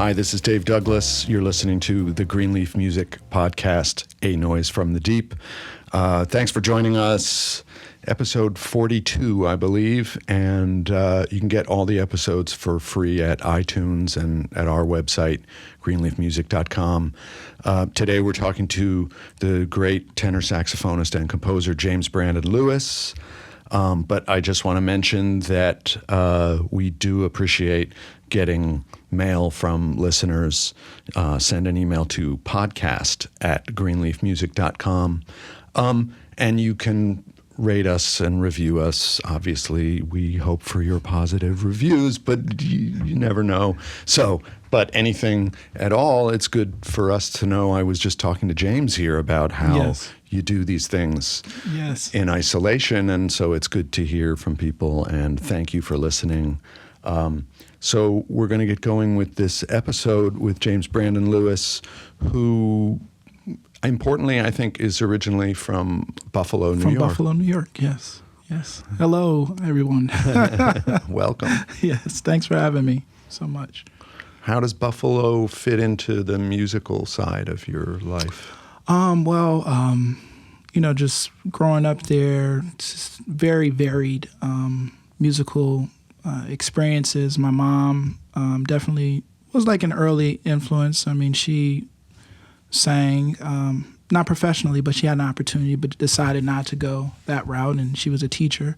Hi, this is Dave Douglas. You're listening to the Greenleaf Music Podcast, A Noise from the Deep. Thanks for joining us. Episode 42, I believe, and you can get all the episodes for free at iTunes and at our website, greenleafmusic.com. Today we're talking to the great tenor saxophonist and composer James Brandon Lewis. But I just want to mention that we do appreciate getting mail from listeners. Send an email to podcast@greenleafmusic.com. And you can rate us and review us. Obviously, we hope for your positive reviews, but you never know. But anything at all, it's good for us to know. I was just talking to James here about how you do these things in isolation, and so it's good to hear from people, and thank you for listening. So we're going to get going with this episode with James Brandon Lewis, who, importantly, I think, is originally from Buffalo, New York. From Buffalo, New York, yes. Hello, everyone. Welcome. Yes, thanks for having me so much. How does Buffalo fit into the musical side of your life? Just growing up there, just very varied musical experiences. My mom definitely was like an early influence. I mean, she sang, not professionally, but she had an opportunity, but decided not to go that route, and she was a teacher.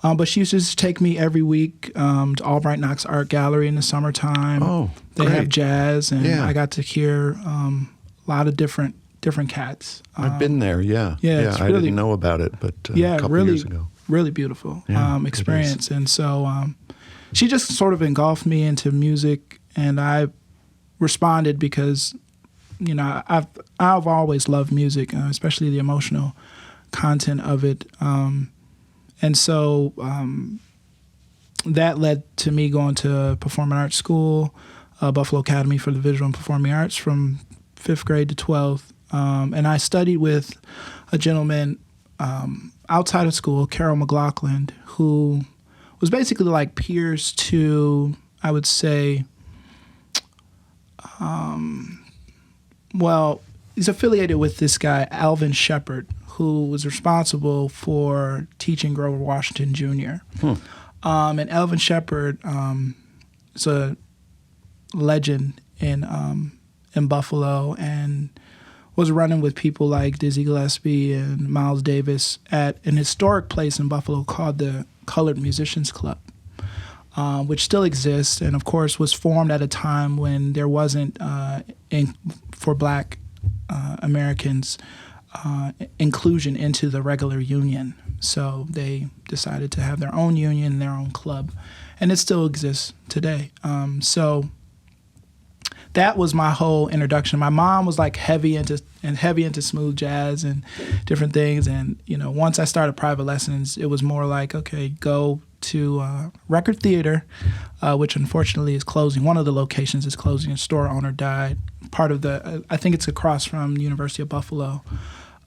But she used to just take me every week to Albright Knox Art Gallery in the summertime. Oh, they great. have jazz, and I got to hear a lot of different cats. I've been there, yeah. It's I didn't know about it, but a couple years ago. Really beautiful experience. And so she just sort of engulfed me into music, and I responded because, I've always loved music, especially the emotional content of it. And so that led to me going to performing arts school, Buffalo Academy for the Visual and Performing Arts from 5th grade to 12th. And I studied with a gentleman outside of school, Carol McLaughlin, who was basically like peers to, I would say, he's affiliated with this guy, Alvin Shepard, who was responsible for teaching Grover Washington Jr. And Alvin Shepard is a legend in Buffalo, and was running with people like Dizzy Gillespie and Miles Davis at an historic place in Buffalo called the Colored Musicians Club, which still exists, and of course was formed at a time when there wasn't, for Black Americans, inclusion into the regular union. So they decided to have their own union, their own club, and it still exists today. So that was my whole introduction. My mom was like heavy into smooth jazz and different things. And, once I started private lessons, it was more like, okay, go to Record Theater, which unfortunately is closing. One of the locations is closing. A store owner died. Part of I think it's across from the University of Buffalo.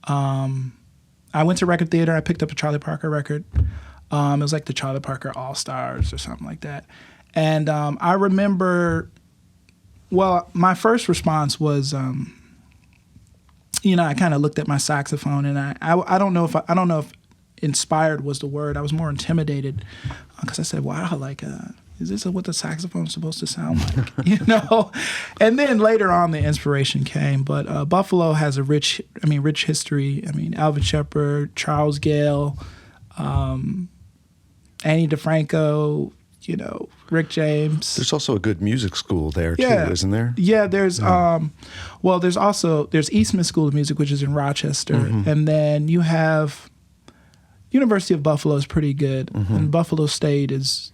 I went to Record Theater. I picked up a Charlie Parker record. It was like the Charlie Parker All-Stars or something like that. And I remember, my first response was, I kind of looked at my saxophone, and I don't know if inspired was the word. I was more intimidated because I said, wow, like, is this what the saxophone is supposed to sound like? And then later on the inspiration came. But Buffalo has a rich history. I mean, Alvin Shepard, Charles Gale, Annie DeFranco, Rick James. There's also a good music school there too, isn't there? Yeah, there's there's Eastman School of Music, which is in Rochester, and then you have University of Buffalo is pretty good, and Buffalo State is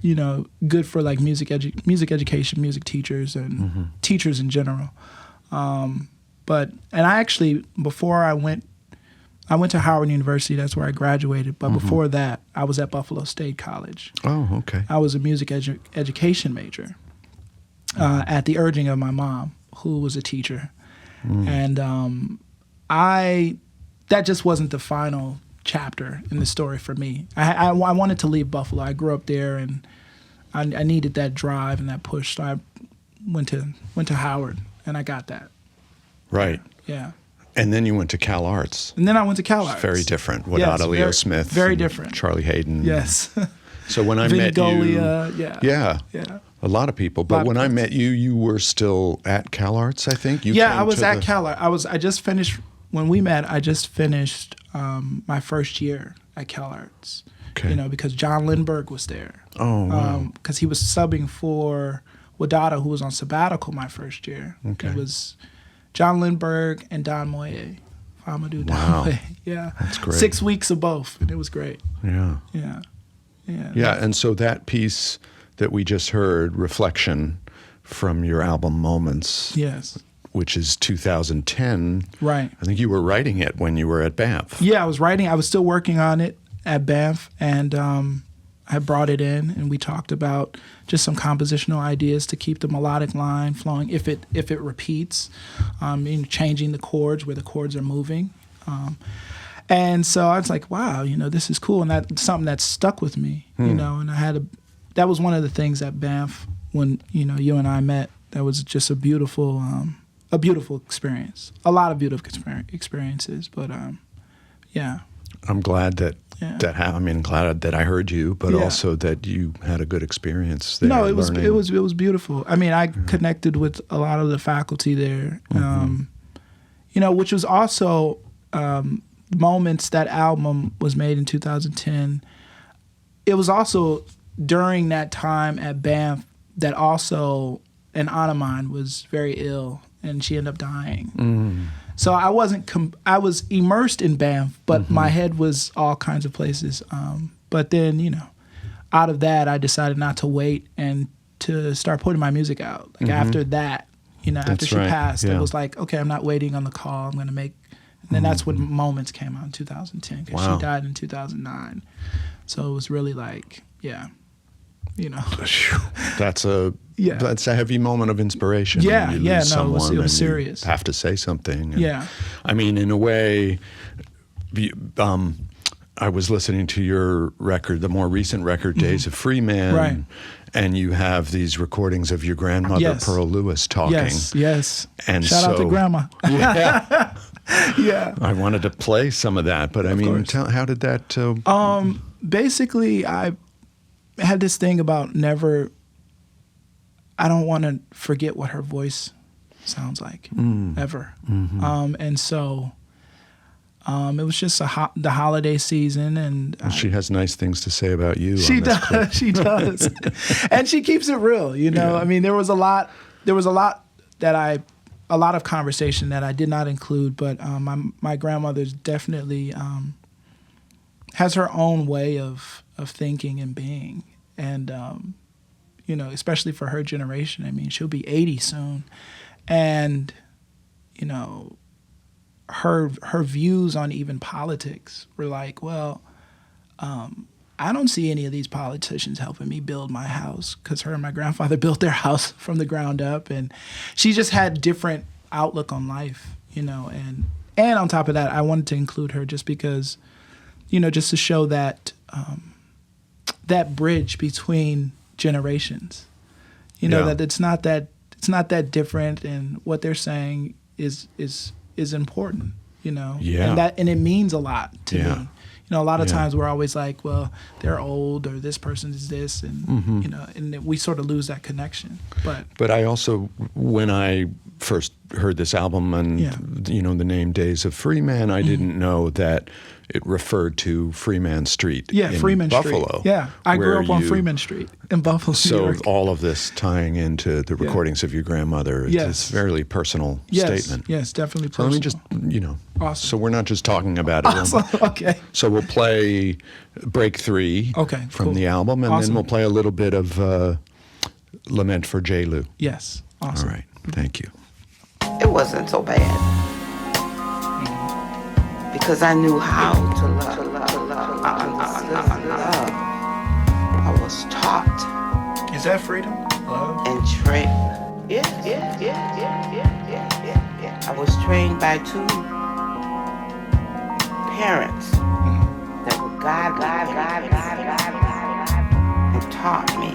good for like music education, music teachers, and teachers in general. And I actually, before I went to Howard University. That's where I graduated. But before that, I was at Buffalo State College. Oh, okay. I was a music education major at the urging of my mom, who was a teacher. And that just wasn't the final chapter in the story for me. I wanted to leave Buffalo. I grew up there, and I needed that drive and that push. So I went to Howard, and I got that. Right. Yeah. And then you went to Cal Arts. And then I went to Cal Arts. Very different. Without Leo Smith. Very different. Charlie Hayden. Yes. So when I met you, yeah, a lot of people. But when I met you, you were still at Cal Arts, I think. I was at Cal Arts. I just finished when we met. I just finished my first year at Cal Arts. Okay. You know, because John Lindbergh was there. Oh, wow. Because he was subbing for Wadada, who was on sabbatical my first year. Okay. It was John Lindbergh and Don Moye. Amadou Don Wow. Moye. Yeah. That's great. 6 weeks of both, and it was great. Yeah. Yeah. Yeah. Yeah, and so that piece that we just heard, Reflection, from your album Moments, Yes. which is 2010. Right. I think you were writing it when you were at Banff. Yeah, I was writing. I was still working on it at Banff, and I brought it in, and we talked about just some compositional ideas to keep the melodic line flowing if it repeats, changing the chords where the chords are moving. And so I was like, wow, this is cool, and that's something that stuck with me, and that was one of the things at Banff when you and I met. That was just a beautiful experience. A lot of beautiful experiences, but yeah. I'm glad that glad that I heard you, but also that you had a good experience there. No, it was beautiful. I mean, I connected with a lot of the faculty there, which was also Moments. That album was made in 2010. It was also during that time at Banff that also an aunt of mine was very ill, and she ended up dying. So I I was immersed in Banff, but my head was all kinds of places. But then, out of that, I decided not to wait and to start putting my music out. Like after that, after she passed, it was like, okay, I'm not waiting on the call. I'm going to make. And then that's when Moments came out in 2010, because she died in 2009. So it was really like, That's a heavy moment of inspiration. Yeah, when you lose someone it was and serious. You have to say something. And, I mean, in a way, I was listening to your record, the more recent record, Days of Free Man. Right. And you have these recordings of your grandmother, Pearl Lewis, talking. Yes. And Shout out to Grandma. Yeah. Yeah. I wanted to play some of that, but how did that? Basically, I had this thing about I don't want to forget what her voice sounds like, ever. And so it was just the holiday season, and she has nice things to say about you. She does. She does, and she keeps it real. Yeah. I mean, there was a lot of conversation that I did not include, but my grandmother's definitely has her own way of thinking and being, and especially for her generation. I mean, she'll be 80 soon, and her views on even politics were like, well, I don't see any of these politicians helping me build my house, because her and my grandfather built their house from the ground up, and she just had different outlook on life, and on top of that, I wanted to include her just because, just to show that that bridge between generations, that it's not that different, and what they're saying is important, and it means a lot to me. A lot of times we're always like, well, they're old, or this person is this, and and we sort of lose that connection. But I also, when I first heard this album and the name Days of Free Man, I didn't know that it referred to Freeman Street in Freeman Buffalo. Street. Yeah, I grew up on Freeman Street in Buffalo, New York. So all of this tying into the recordings of your grandmother, it's a fairly personal statement. Yes, definitely personal. So let me just, awesome. So we're not just talking about it. Awesome. Okay. So we'll play Break 3 from the album, and then we'll play a little bit of Lament for J-Lu. Yes. Awesome. All right. Thank you. It wasn't so bad, because I knew how to love. I understood love. I was taught. Is that freedom? Love? And trained. Yeah. I was trained by two parents that were God, and taught me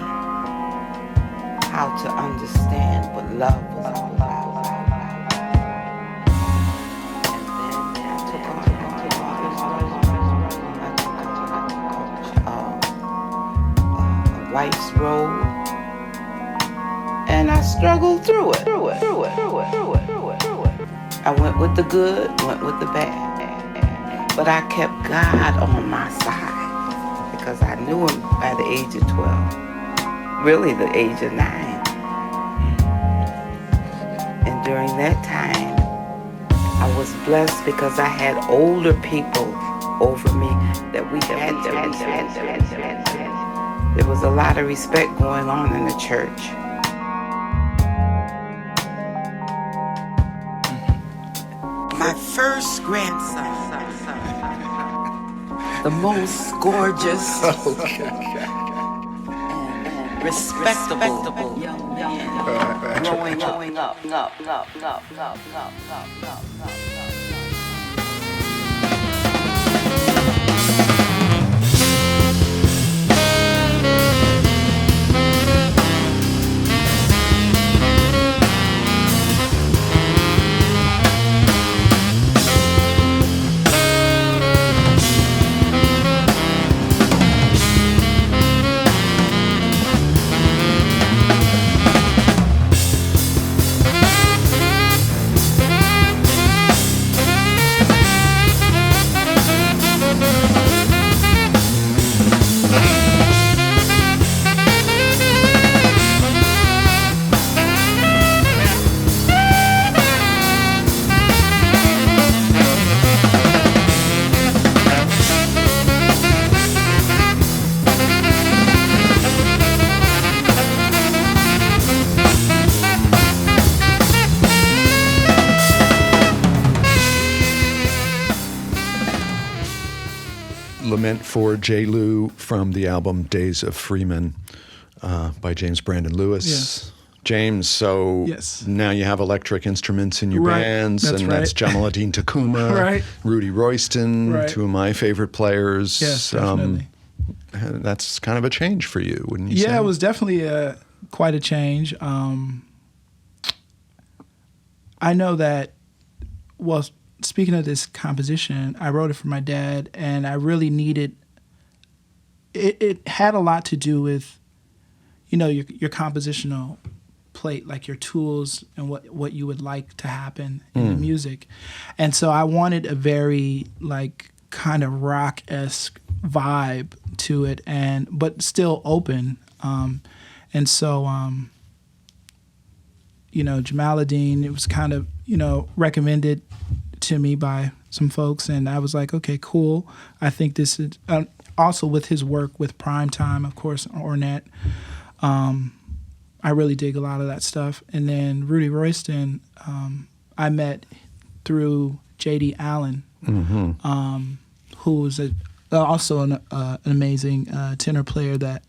how to understand what love was all about. And then I took on a wife's role, and I struggled through it. I went with the good, went with the bad, but I kept God on my side because I knew him by the age of 12, really the age of 9. And during that time, I was blessed because I had older people over me that we had. There was a lot of respect going on in the church. My first grandson, the most gorgeous, and respectable young man growing up. Lament for J. Lou from the album Days of Freeman by James Brandon Lewis. Yes. James, so Yes. now you have electric instruments in your Right. bands, That's and right. that's Jamaluddin Takuma, Right. Rudy Royston, Right. two of my favorite players. Yes, definitely. That's kind of a change for you, wouldn't you say? Yeah, it was definitely quite a change. I know that, well, speaking of this composition, I wrote it for my dad, and I really needed it. It had a lot to do with, your compositional plate, like your tools and what you would like to happen in the music. And so I wanted a very kind of rock-esque vibe to it, but still open. And so Jamaluddin, it was kind of, recommended to me by some folks, and I was like, okay, cool. I think this is also with his work with Primetime, of course, Ornette. I really dig a lot of that stuff. And then Rudy Royston, I met through J.D. Allen, who was also an amazing tenor player that,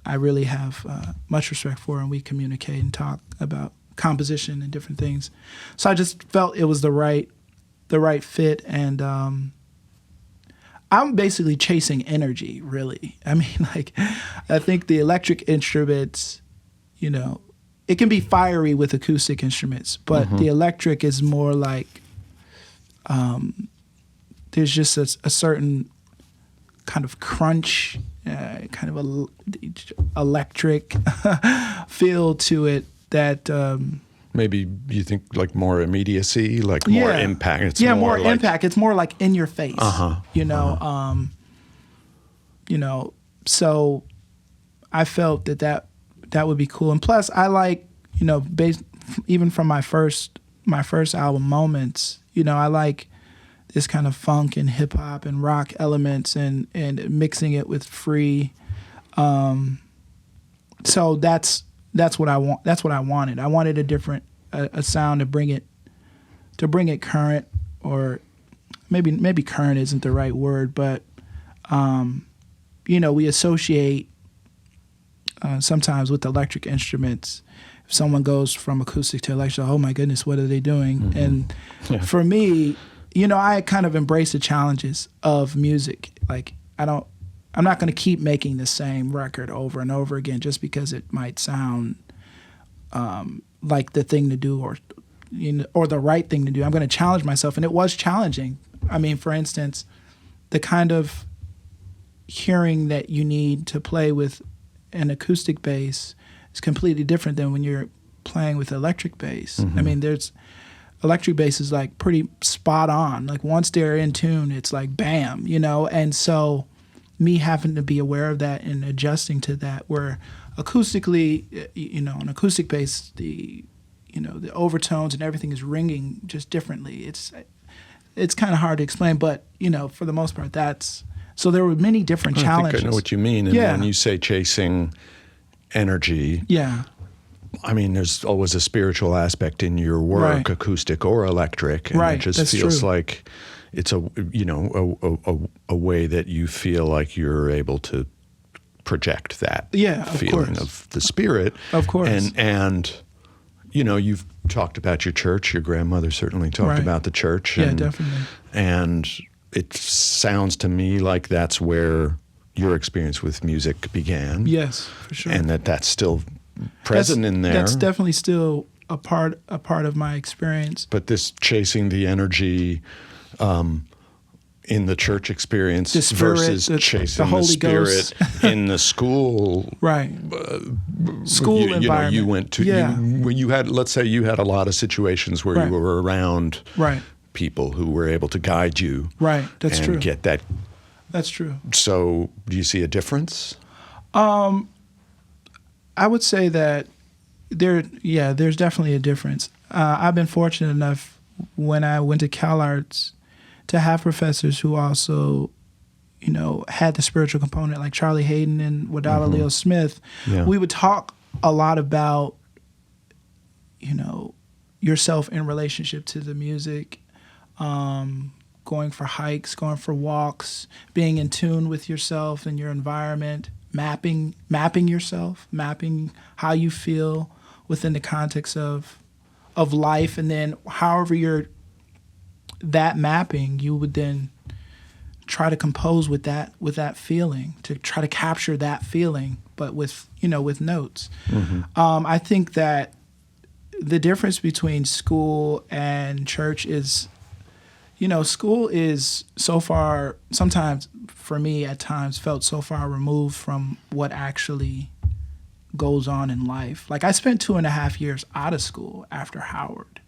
I really have much respect for, and we communicate and talk about composition and different things. So I just felt it was the right fit, and I'm basically chasing energy, really. I mean, I think the electric instruments, it can be fiery with acoustic instruments, but the electric is more like there's just a certain kind of crunch, kind of electric feel to it that Maybe you think more immediacy, more impact. It's more impact. It's more like in your face. So I felt that would be cool. And plus, I like, even from my first album, Moments, I like this kind of funk and hip hop and rock elements and mixing it with free. So that's what I want. That's what I wanted. I wanted a different a sound to bring it current, or maybe current isn't the right word, but we associate sometimes with electric instruments. If someone goes from acoustic to electric, oh my goodness, what are they doing? And for me, I kind of embrace the challenges of music. I don't going to keep making the same record over and over again just because it might sound like the thing to do or or the right thing to do. I'm going to challenge myself, and it was challenging. I mean, for instance, the kind of hearing that you need to play with an acoustic bass is completely different than when you're playing with electric bass. I mean, there's electric bass is like pretty spot on. Like once they're in tune, it's like bam, And so me having to be aware of that and adjusting to that, where acoustically, an acoustic bass, the overtones and everything is ringing just differently. It's kind of hard to explain, but for the most part, so there were many different challenges. I think I know what you mean. And when you say chasing energy, I mean, there's always a spiritual aspect in your work, acoustic or electric, and it just feels like it's a way that you feel like you're able to project that feeling of the spirit. Of course. And you've talked about your church. Your grandmother certainly talked about the church. Yeah, definitely. And it sounds to me like that's where your experience with music began. Yes, for sure. And that's still present in there. That's definitely still a part of my experience. But this chasing the energy in the church experience the spirit, versus chasing the Holy spirit Ghost. in the school school environment. You went to you had, let's say you had a lot of situations where you were around people who were able to guide you. Right, that's and true. Get that. That's true. So do you see a difference? I would say that there's definitely a difference. I've been fortunate enough when I went to CalArts to have professors who also, had the spiritual component, like Charlie Hayden and Wadala Leo Smith. Yeah. We would talk a lot about, yourself in relationship to the music, going for hikes, going for walks, being in tune with yourself and your environment, mapping yourself, mapping how you feel within the context of life, and then however that mapping, you would then try to compose with that feeling, to try to capture that feeling, but with notes. I think that the difference between school and church is, school is so far, sometimes for me at times felt so far removed from what actually goes on in life. Like I spent 2.5 years out of school after Howard.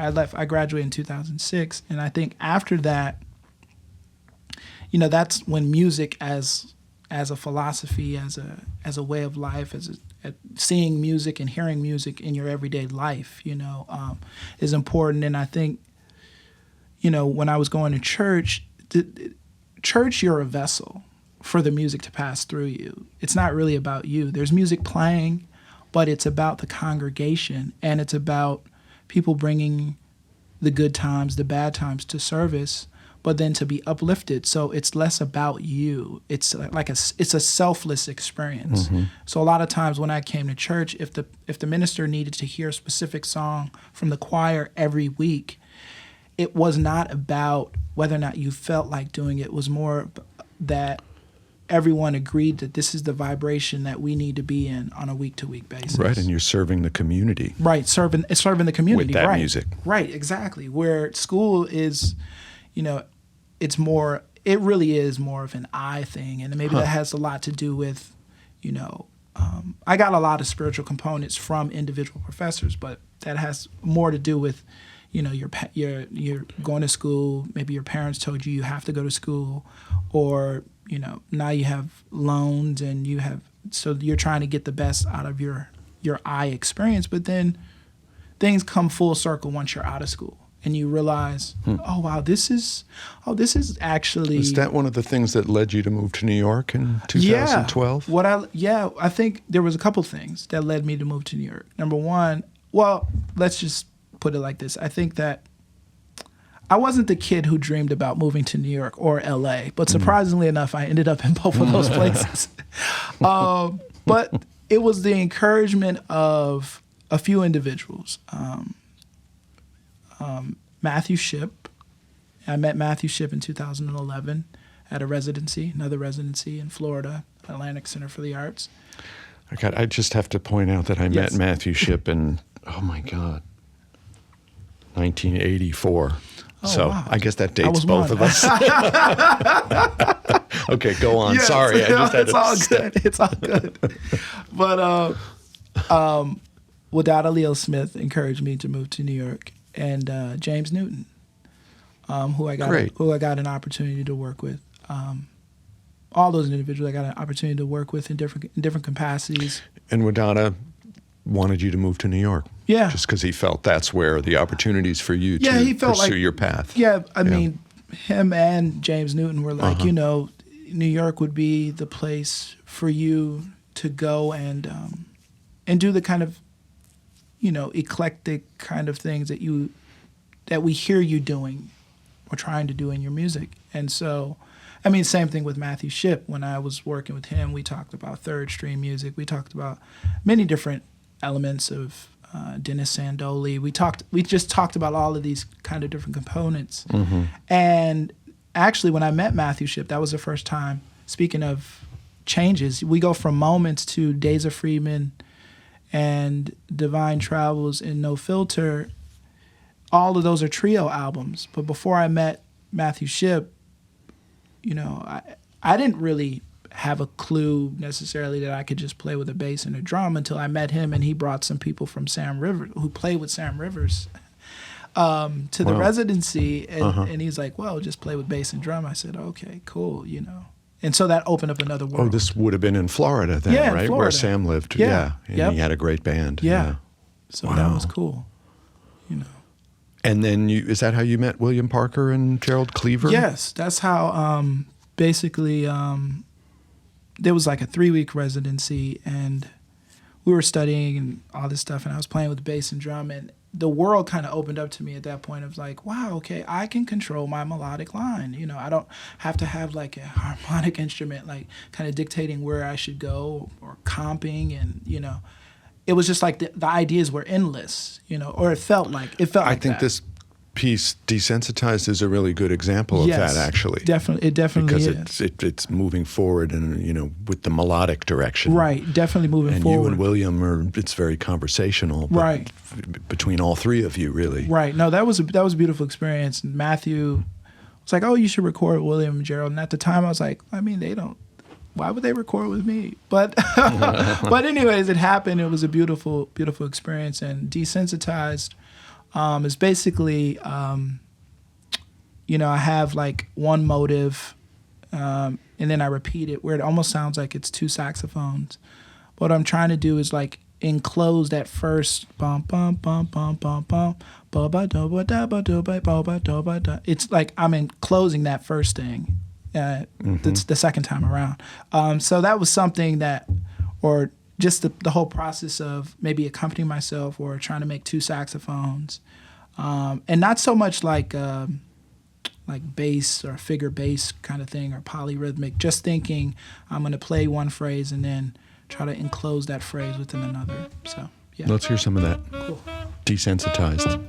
I graduated in 2006, and I think after that, that's when music as a philosophy, as a way of life, as seeing music and hearing music in your everyday life, is important. And I think, when I was going to church, you're a vessel for the music to pass through you. It's not really about you. There's music playing, but it's about the congregation, and it's about people bringing the good times, the bad times to service, but then to be uplifted. So it's less about you. It's like it's a selfless experience. So a lot of times when I came to church, if the minister needed to hear a specific song from the choir every week, it was not about whether or not you felt like doing it. It was more that everyone agreed that this is the vibration that we need to be in on a week-to-week basis. Right, and you're serving the community. Right, serving the community. With that music. Right, exactly. Where school is, it really is more of an I thing, and maybe that has a lot to do with, I got a lot of spiritual components from individual professors, but that has more to do with, you're going to school. Maybe your parents told you have to go to school, or now you have loans and so you're trying to get the best out of your I experience. But then things come full circle once you're out of school and you realize, oh wow, this is actually. Is that one of the things that led you to move to New York in 2012? I think there was a couple things that led me to move to New York. Number one, well, let's just put it like this. I think that I wasn't the kid who dreamed about moving to New York or LA, but surprisingly enough, I ended up in both of those places. But it was the encouragement of a few individuals. Matthew Shipp. I met Matthew Shipp in 2011 had another residency in Florida, Atlantic Center for the Arts. I just have to point out that I met Yes. Matthew Shipp in, oh my God, 1984. Oh, So wow. I guess that I dates was both one. of us. Okay, go on. Yes, Sorry, I just had it's to all good. It's all good. But Wadada Leo Smith encouraged me to move to New York, and James Newton, who I got an opportunity to work with. All those individuals I got an opportunity to work with in different capacities. And Wadada wanted you to move to New York. Yeah. Just because he felt that's where the opportunities for you Yeah, to he felt pursue like- your path. Yeah, I mean, him and James Newton were like, Uh-huh. New York would be the place for you to go and do the kind of, eclectic kind of things that we hear you doing or trying to do in your music. And so, I mean, same thing with Matthew Shipp. When I was working with him, we talked about third stream music. We talked about many different elements of Dennis Sandoli. We just talked about all of these kind of different components. Mm-hmm. And actually, when I met Matthew Shipp, that was the first time. Speaking of changes, we go from Moments to Days of Freedman and Divine Travels and No Filter. All of those are trio albums. But before I met Matthew Shipp, I didn't really have a clue necessarily that I could just play with a bass and a drum until I met him, and he brought some people from Sam Rivers, who played with Sam Rivers, to the residency, and he's like, well, just play with bass and drum. I said, okay, cool, And so that opened up another world. Oh, this would have been in Florida then, Yeah, in right? Where Florida. Sam lived. Yeah. And Yep. he had a great band. Yeah. So that was Wow. cool, And then is that how you met William Parker and Gerald Cleaver? Yes, that's how basically there was like a 3-week residency, and we were studying and all this stuff, and I was playing with bass and drum, and the world kind of opened up to me at that point of like, wow, okay, I can control my melodic line. I don't have to have like a harmonic instrument like kind of dictating where I should go or comping, and it was just like the ideas were endless, or it felt like I like think that. this piece, Desensitized, is a really good example of Yes, that, actually. It definitely Because is. it's moving forward and, with the melodic direction. Right, definitely moving And forward. you and William it's very conversational. But Right. Between all three of you, really. Right. No, that was a beautiful experience. And Matthew was like, "Oh, you should record with William and Gerald." And at the time, I was like, "I mean, they don't. Why would they record with me?" But, but anyways, it happened. It was a beautiful, beautiful experience. And Desensitized is basically, I have like one motive, and then I repeat it where it almost sounds like it's 2 saxophones. What I'm trying to do is like enclose that first bum bum bum bum bum bum ba ba da ba da ba da ba ba da ba da. It's like I'm enclosing that first thing. That's the second time around. So that was something that, or just the whole process of maybe accompanying myself or trying to make 2 saxophones, and not so much like bass or figure bass kind of thing or polyrhythmic. Just thinking I'm going to play one phrase and then try to enclose that phrase within another. So yeah. Let's hear some of that. Cool. Desensitized.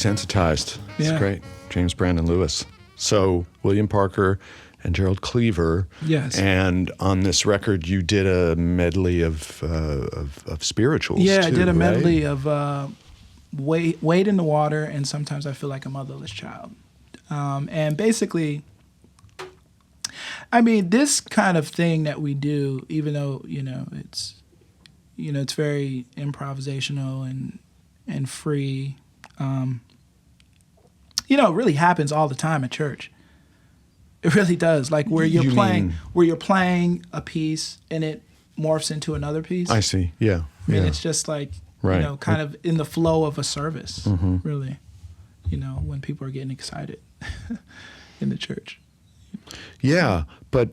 Desensitized. It's Yeah. great. James Brandon Lewis. So William Parker and Gerald Cleaver. Yes. And on this record, you did a medley of spirituals. Yeah, I too, did a right? medley of Wade in the Water and Sometimes I Feel Like a Motherless Child. And basically, I mean, this kind of thing that we do, even though, it's very improvisational and free, it really happens all the time at church. It really does. Like where you're playing a piece and it morphs into another piece. I see. Yeah. I mean, yeah. it's just like, Right. kind of in the flow of a service, Mm-hmm. really, when people are getting excited in the church. Yeah, but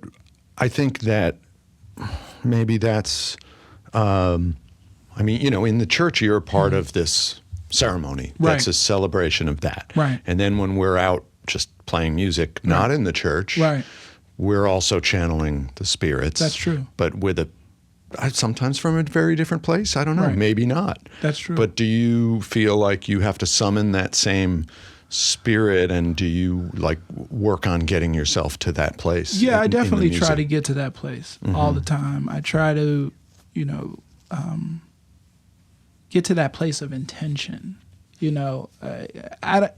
I think that maybe that's, in the church you're a part of this ceremony. Right. That's a celebration of that. Right. And then when we're out just playing music, not in the church, Right. we're also channeling the spirits. That's true. But sometimes from a very different place. I don't know. Right. Maybe not. That's true. But do you feel like you have to summon that same spirit, and do you work on getting yourself to that place? Yeah, I in the definitely try music? to get to that place Mm-hmm. all the time. I try to, get to that place of intention. I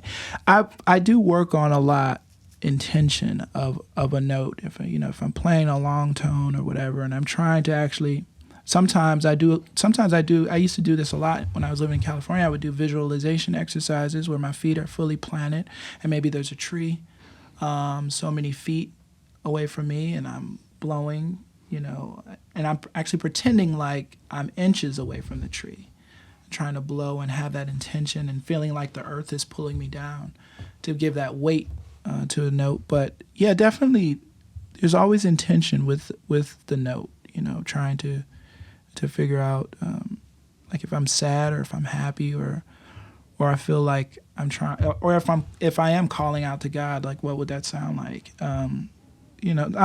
do work on a lot intention of a note. If I'm playing a long tone or whatever, and I'm trying to actually. Sometimes I do. I used to do this a lot when I was living in California. I would do visualization exercises where my feet are fully planted, and maybe there's a tree, so many feet away from me, and I'm blowing, and I'm actually pretending like I'm inches away from the tree, trying to blow and have that intention and feeling like the earth is pulling me down to give that weight to a note. But yeah, definitely, there's always intention with the note. Trying to figure out like if I'm sad or if I'm happy or I feel like I'm trying, or if I am calling out to God, like what would that sound like? I'm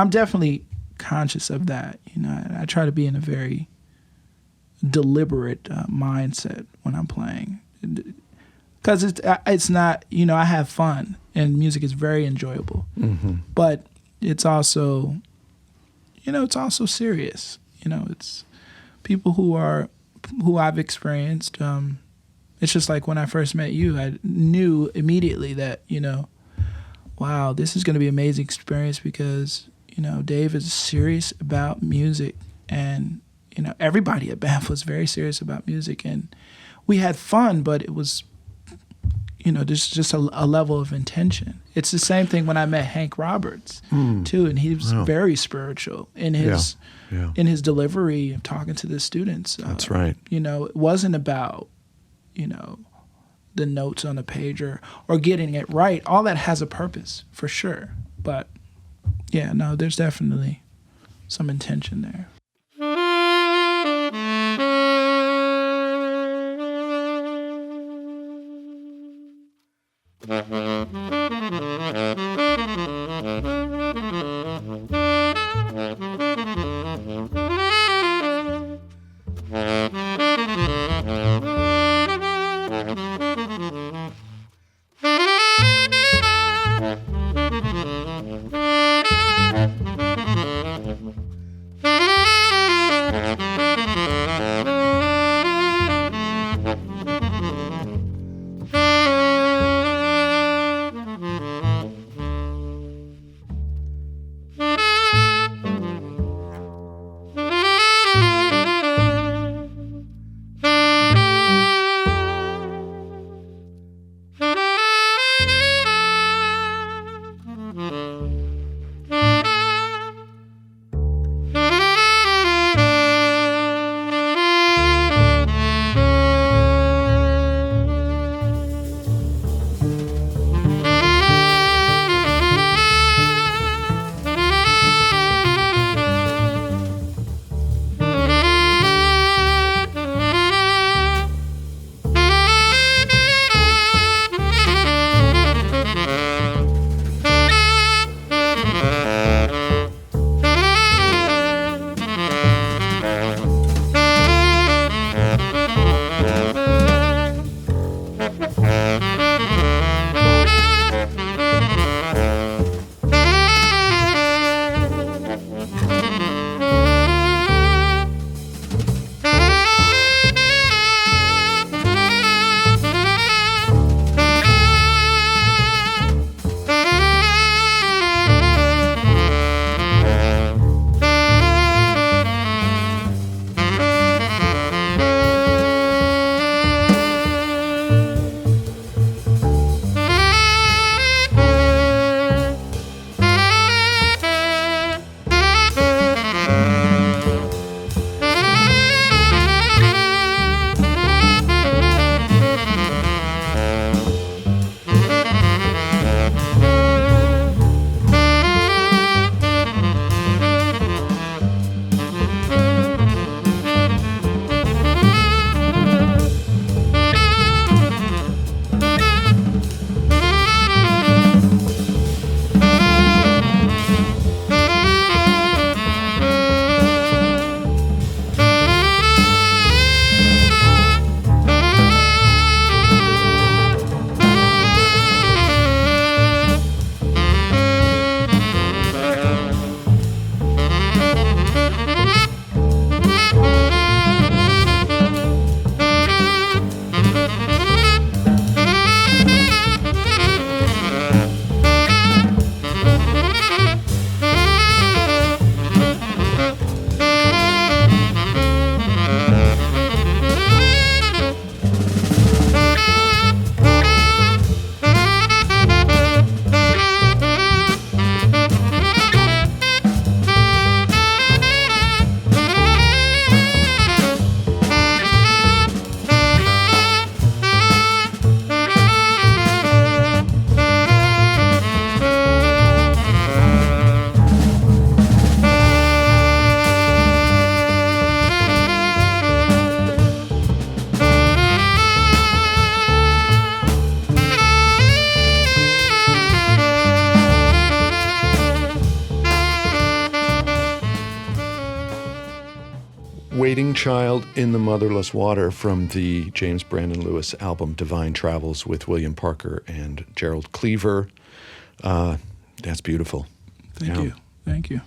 definitely conscious of that. I try to be in a very deliberate mindset when I'm playing, because it's not, I have fun and music is very enjoyable, Mm-hmm. but it's also, it's also serious. It's people who I've experienced. It's just like when I first met you, I knew immediately that, wow, this is going to be an amazing experience because, Dave is serious about music, and, everybody at Banff was very serious about music, and we had fun, but it was, there's just a level of intention. It's the same thing when I met Hank Roberts too, and he was very spiritual in his in his delivery of talking to the students. That's right. It wasn't about the notes on the page or getting it right. All that has a purpose for sure, but yeah, no, there's definitely some intention there. Waiting Child in the Motherless Water from the James Brandon Lewis album Divine Travels with William Parker and Gerald Cleaver. That's beautiful. Thank you.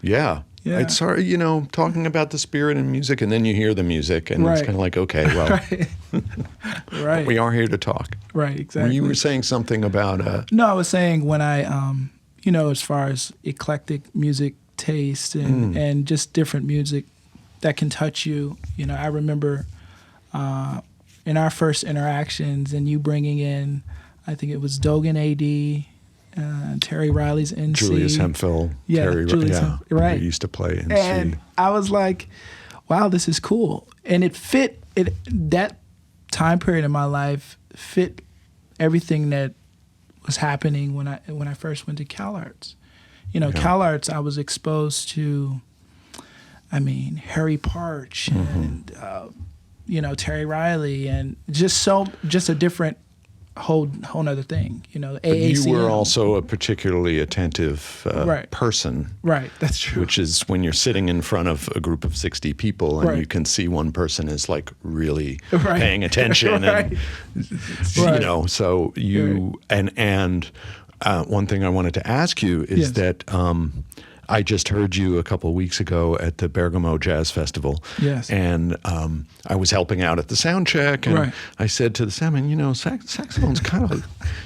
Yeah. Yeah. It's hard, talking about the spirit in music, and then you hear the music, and it's Right. kind of like, okay, well, Right. we are here to talk. Right, exactly. You were saying something about... No, I was saying when I, as far as eclectic music taste and just different music that can touch you, I remember in our first interactions and you bringing in, I think it was Dogan A.D., Terry Riley's NC. Julius Hemphill. Yeah, Terry, Julius Hemphill, right. He used to play NC. And I was like, wow, this is cool. And it fit, that time period in my life fit everything that was happening when I first went to CalArts. CalArts, I was exposed to, Harry Parch and, Terry Riley and just a different whole nother thing, But AACM. you were also a particularly attentive Right. person. Right, that's true. Which is when you're sitting in front of a group of 60 people and Right. you can see one person is like really Right. paying attention. Right. And, so you, and one thing I wanted to ask you is Yes. that I just heard you a couple of weeks ago at the Bergamo Jazz Festival. Yes. And I was helping out at the sound check, and Right. I said to the soundman, saxophone's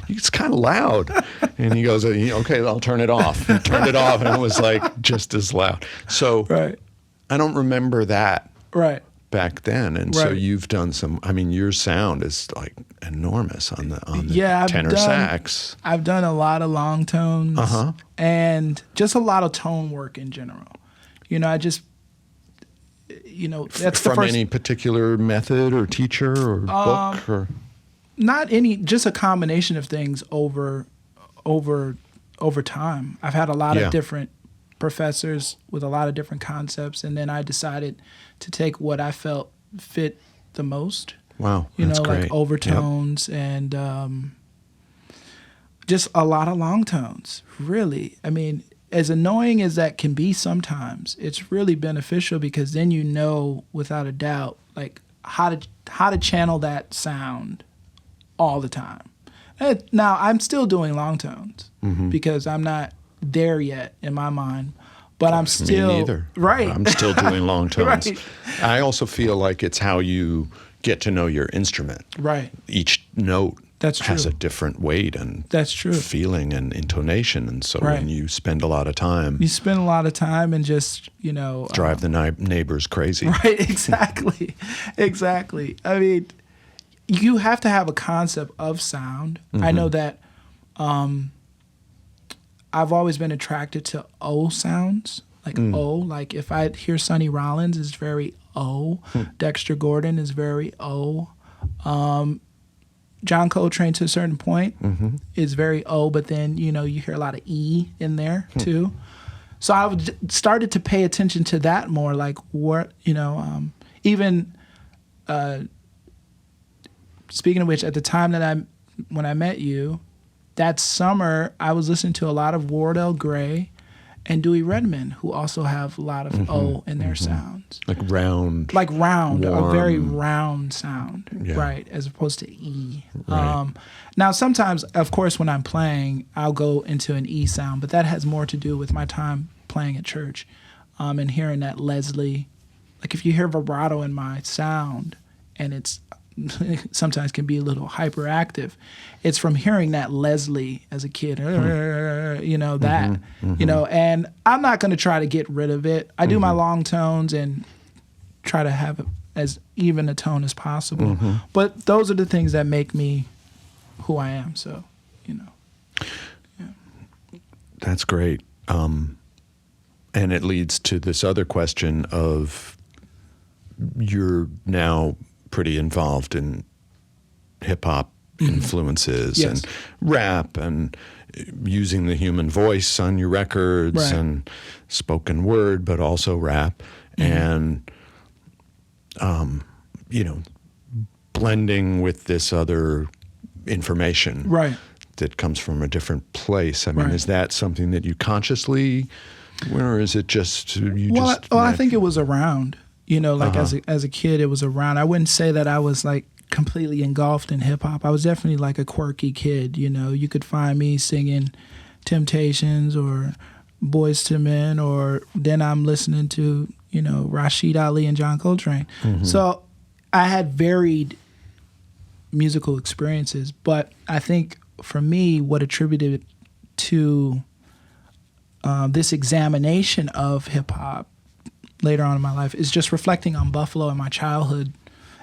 it's kind of loud. And he goes, okay, I'll turn it off. He turned it off, and it was like just as loud. So Right. I don't remember that Right. back then. And so Right. you've done your sound is like enormous on the I've tenor done- sax. I've done a lot of long tones Uh-huh. and just a lot of tone work in general. I just, that's the From first. any particular method or teacher or book or Not any, just a combination of things over time. I've had a lot Yeah. of different professors with a lot of different concepts, and then I decided to take what I felt fit the most. wow, that's great. Like overtones and just a lot of long tones. Really, as annoying as that can be sometimes, it's really beneficial because then without a doubt, like how to channel that sound all the time. Now I'm still doing long tones because I'm not there yet in my mind, but I'm still Me neither. right. I'm still doing long tones. Right. I also feel like it's how you get to know your instrument. Right. Each note That's has true. a different weight and That's true. feeling and intonation, and so Right. when you spend a lot of time, You spend a lot of time and just drive the neighbors crazy. Right, exactly. You have to have a concept of sound. I know that I've always been attracted to O sounds, like O. Like if I hear Sonny Rollins, it's very O. Dexter Gordon is very O. John Coltrane to a certain point is very O, but then you hear a lot of E in there too. So I started to pay attention to that more, like what even. Speaking of which, at the time when I met you, that summer I was listening to a lot of Wardell Gray and Dewey Redman, who also have a lot of O in their sounds. Like round. A very warm. round sound, Yeah. right, as opposed to E. Right. Now, sometimes, of course, when I'm playing, I'll go into an E sound, but that has more to do with my time playing at church and hearing that Leslie. Like if you hear vibrato in my sound and it's sometimes can be a little hyperactive, it's from hearing that Leslie as a kid, and I'm not going to try to get rid of it. I do my long tones and try to have as even a tone as possible. But those are the things that make me who I am. So, That's great. And it leads to this other question of you're now pretty involved in hip-hop influences Yes. and rap and using the human voice on your records Right. and spoken word, but also rap. And, blending with this other information right. that comes from a different place. Right. Is that something that you consciously, or is it just I think it was around. Like as a kid, it was around. I wouldn't say that I was like completely engulfed in hip hop. I was definitely like a quirky kid. You could find me singing Temptations or Boys to Men, or then I'm listening to Rashid Ali and John Coltrane. So I had varied musical experiences, but I think for me, what attributed to this examination of hip hop later on in my life is just reflecting on Buffalo and my childhood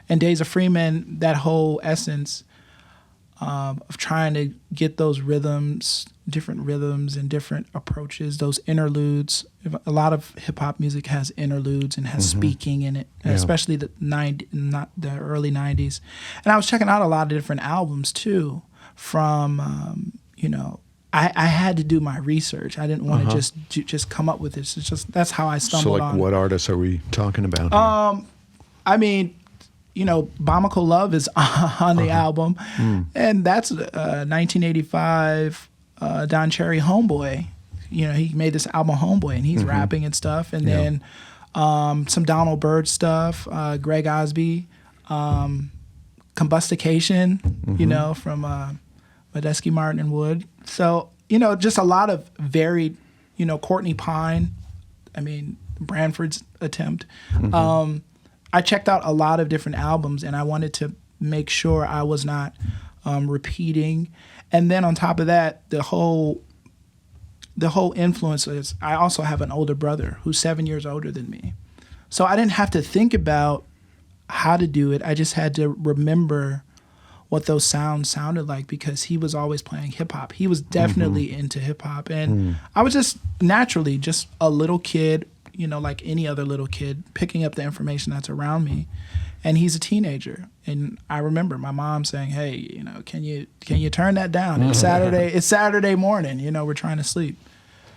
and Days of Freeman, that whole essence of trying to get those rhythms, different rhythms and different approaches, those interludes. A lot of hip hop music has interludes and has speaking in it, especially the early 90s. And I was checking out a lot of different albums too from, I had to do my research. I didn't want to just come up with this. It's just, that's how I stumbled on. So what artists are we talking about here? I mean, Bamako Love is on the album, and that's 1985 Don Cherry Homeboy. He made this album Homeboy, and he's rapping and stuff. And then some Donald Byrd stuff, Greg Osby, Combustication, from Medeski, Martin, and Wood. So, just a lot of varied, Courtney Pine, Branford's attempt. I checked out a lot of different albums, and I wanted to make sure I was not repeating. And then on top of that, the whole influence is I also have an older brother who's 7 years older than me. So I didn't have to think about how to do it. I just had to remember what those sounds sounded like because he was always playing hip hop. He was definitely into hip hop. And I was just naturally just a little kid, like any other little kid, picking up the information that's around me. And he's a teenager. And I remember my mom saying, hey, can you turn that down? It's Saturday morning, we're trying to sleep.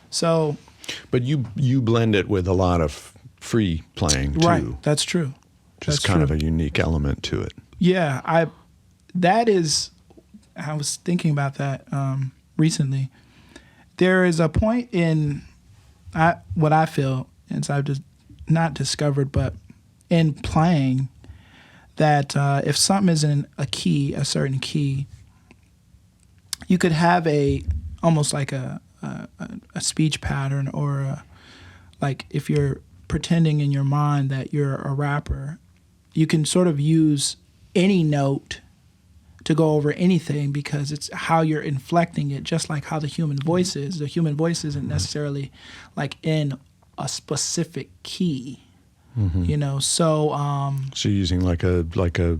So. But you blend it with a lot of free playing too. Right, that's true. Just kind of a unique element to it. Yeah, I was thinking about that recently. There is a point in what I feel, and so I've just not discovered, but in playing, that if something is in a certain key, you could have almost like a speech pattern, or like if you're pretending in your mind that you're a rapper, you can sort of use any note to go over anything because it's how you're inflecting it, just like how the human voice is. The human voice isn't necessarily like in a specific key, So so you're using like a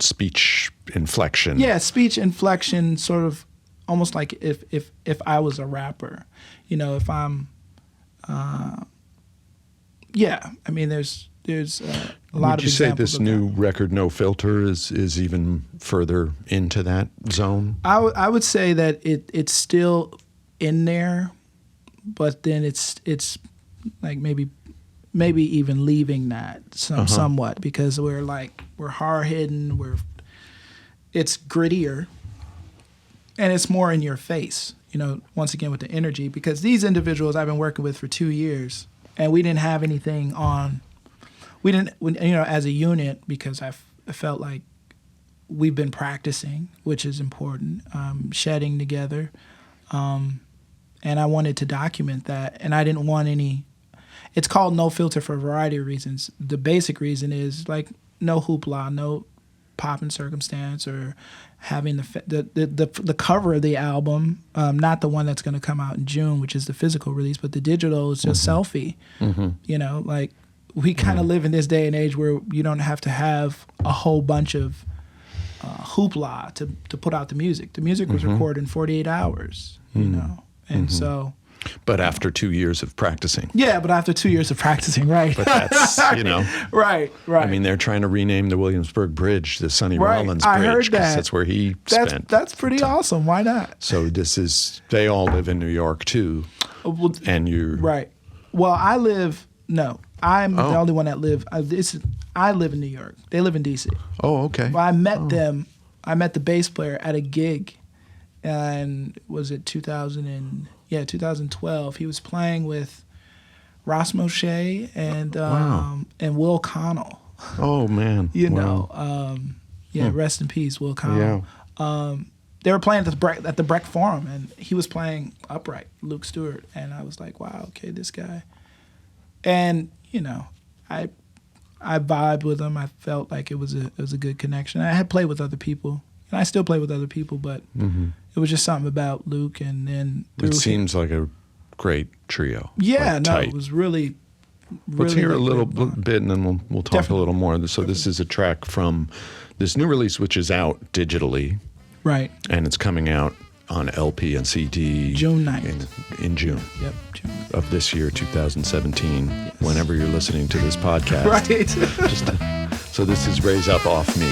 speech inflection. Yeah, speech inflection, sort of almost like if I was a rapper, if I'm, there's a lot of examples. Would you say this new record, No Filter, is even further into that zone? I would say that it's still in there, but then it's like maybe even leaving that somewhat, because we're hard hitting, it's grittier, and it's more in your face. Once again with the energy, because these individuals I've been working with for 2 years, and we didn't have anything on. We didn't, as a unit, because I felt like we've been practicing, which is important, shedding together. And I wanted to document that. And I didn't want it's called No Filter for a variety of reasons. The basic reason is like no hoopla, no pop and circumstance, or having the cover of the album, not the one that's going to come out in June, which is the physical release, but the digital is just selfie, like. We kind of live in this day and age where you don't have to have a whole bunch of hoopla to put out the music. The music was recorded in 48 hours, and so. But after 2 years of practicing. Yeah, but after 2 years of practicing, right. But that's, Right. I mean, they're trying to rename the Williamsburg Bridge the Sonny Rollins Bridge. I heard that. Because that's where he spent. That's pretty awesome. Why not? So they all live in New York too. And you. Right. Well, I'm the only one that live. I live in New York. They live in D.C. Oh, okay. Well, I met them. I met the bass player at a gig, and was it 2012? He was playing with Ross Moshe and Wow. and Will Connell. Oh man. You Wow. know, rest in peace, Will Connell. Yeah. They were playing at the Breck Forum, and he was playing upright, Luke Stewart, and I was like, wow, okay, this guy. And you know, I vibed with him. I felt like it was a good connection. I had played with other people, and I still play with other people, but it was just something about Luke, and then It seems like a great trio. yeah, like no, tight. it was really. Let's hear a little great. bit, and then we'll talk Definitely. a little more. So this is a track from this new release, which is out digitally, Right. and it's coming out on LP and CD June 9th. in June Yep. June. of this year, 2017. Whenever you're listening to this podcast, Right. So this is Raise Up Off Me.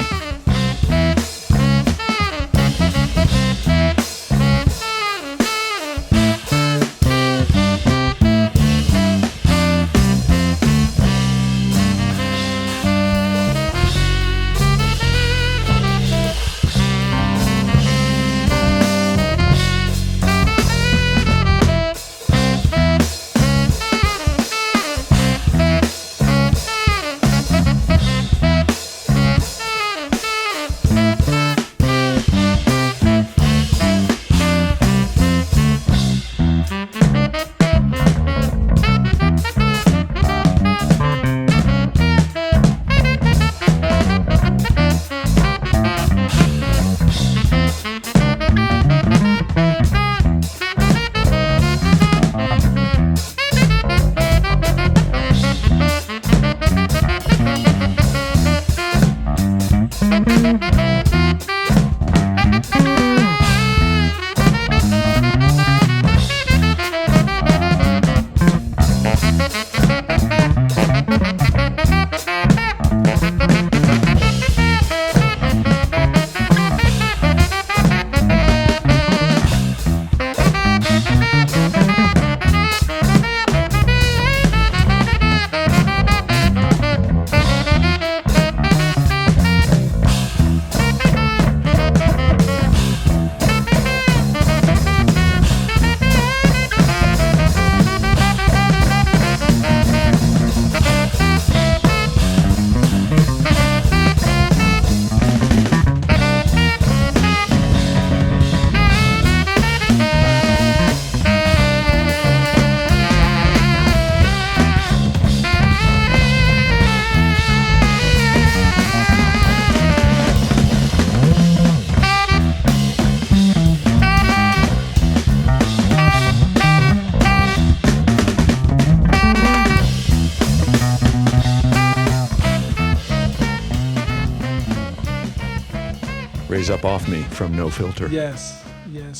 Raise Up Off Me from No Filter. Yes.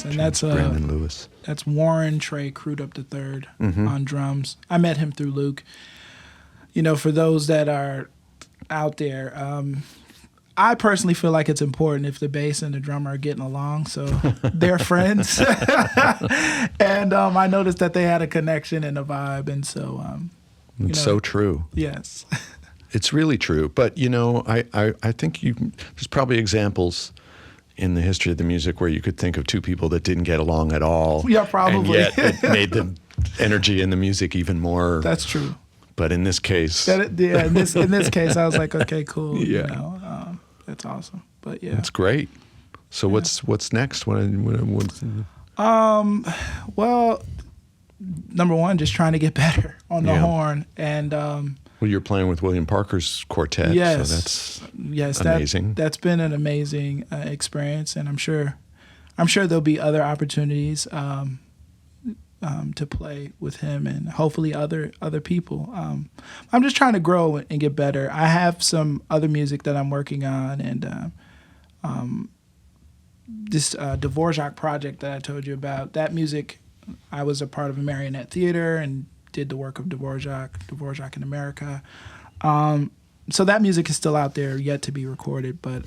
And that's Brandon Lewis. That's Warren Trey Crudup III on drums. I met him through Luke. You know, for those that are out there, I personally feel like it's important if the bass and the drummer are getting along, so they're friends. And I noticed that they had a connection and a vibe, and so It's so true. Yes. It's really true. But, you know, I think there's probably examples in the history of the music where you could think of two people that didn't get along at all. Yeah, probably. And yet it made the energy in the music even more. That's true. But in this case. In this case, I was like, okay, cool. Yeah. You know, that's awesome. But yeah. That's great. So what's next? What's Well, number one, just trying to get better on the horn, and well, you're playing with William Parker's quartet, yes, so that's yes, amazing. That's been an amazing experience, and I'm sure there'll be other opportunities to play with him, and hopefully other people. I'm just trying to grow and get better. I have some other music that I'm working on, and this Dvorak project that I told you about. That music, I was a part of a marionette theater and did the work of Dvorak in America. So that music is still out there, yet to be recorded, but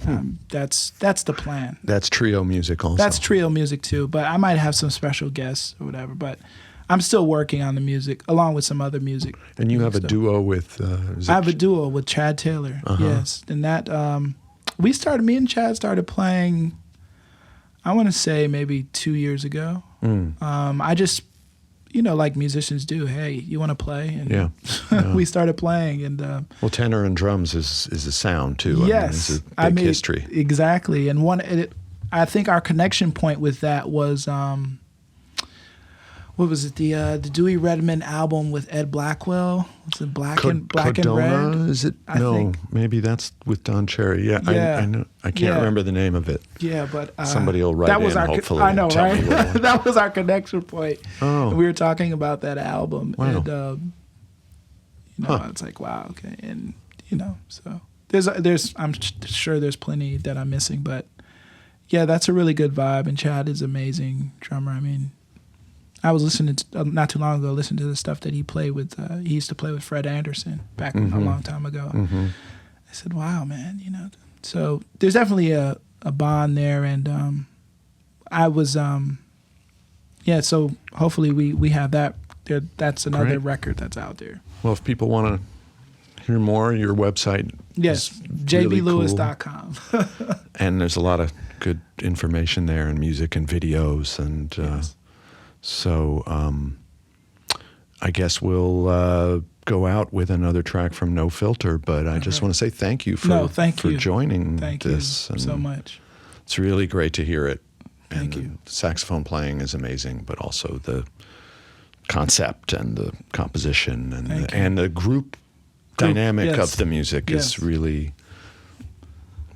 that's the plan. That's trio music also. That's trio music too, but I might have some special guests or whatever, but I'm still working on the music along with some other music. And you have a duo with I have a duo with Chad Taylor, yes. And that, me and Chad started playing, I want to say maybe 2 years ago. like musicians do. Hey, you want to play? And Yeah. Yeah. we started playing, and Well, tenor and drums is a sound too. yes, I mean, it's a big history. Exactly. And I think our connection point with that was what was it? The Dewey Redman album with Ed Blackwell. Was it Black and Codona, Red? is it? I No, think. maybe that's with Don Cherry. Yeah, Yeah. I know. I can't Yeah. remember the name of it. Yeah, but Somebody will write that was in, our, hopefully, I know, and tell right? me what it was. That was our connection point. Oh. And we were talking about that album, Wow. and it's like, wow, okay, and so there's I'm sure there's plenty that I'm missing, but yeah, that's a really good vibe, and Chad is amazing drummer. I mean, I was listening to, not too long ago, listening to the stuff that he played with. He used to play with Fred Anderson back a long time ago. Mm-hmm. I said, wow, man, So there's definitely a bond there, and I was, so hopefully we have that. That's another Great. record that's out there. Well, if people want to hear more, your website Yes, is really jblewis.com. cool. And there's a lot of good information there, and music and videos, and Yes. so I guess we'll go out with another track from No Filter. But I just want to say thank you for joining Thank this. you so much. It's really great to hear it. Thank and you. The saxophone playing is amazing, but also the concept and the composition and the group dynamic yes. of the music Yes. is really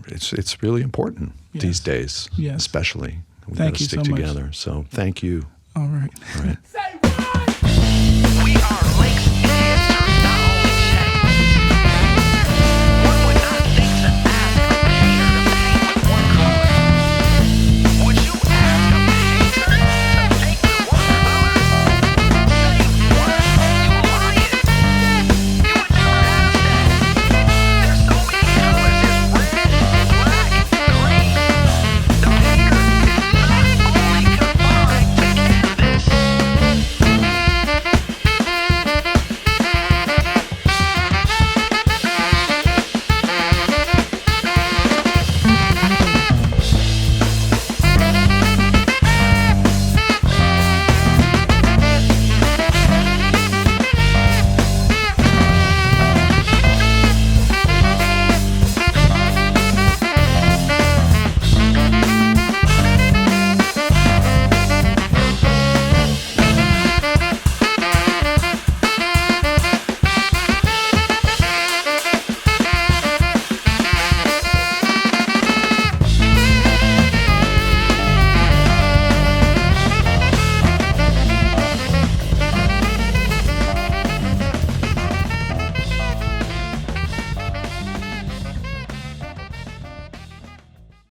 it's really important Yes. these days, Yes. especially. We Thank got to you stick so much. together. So thank you. All right. All right. We are Lakes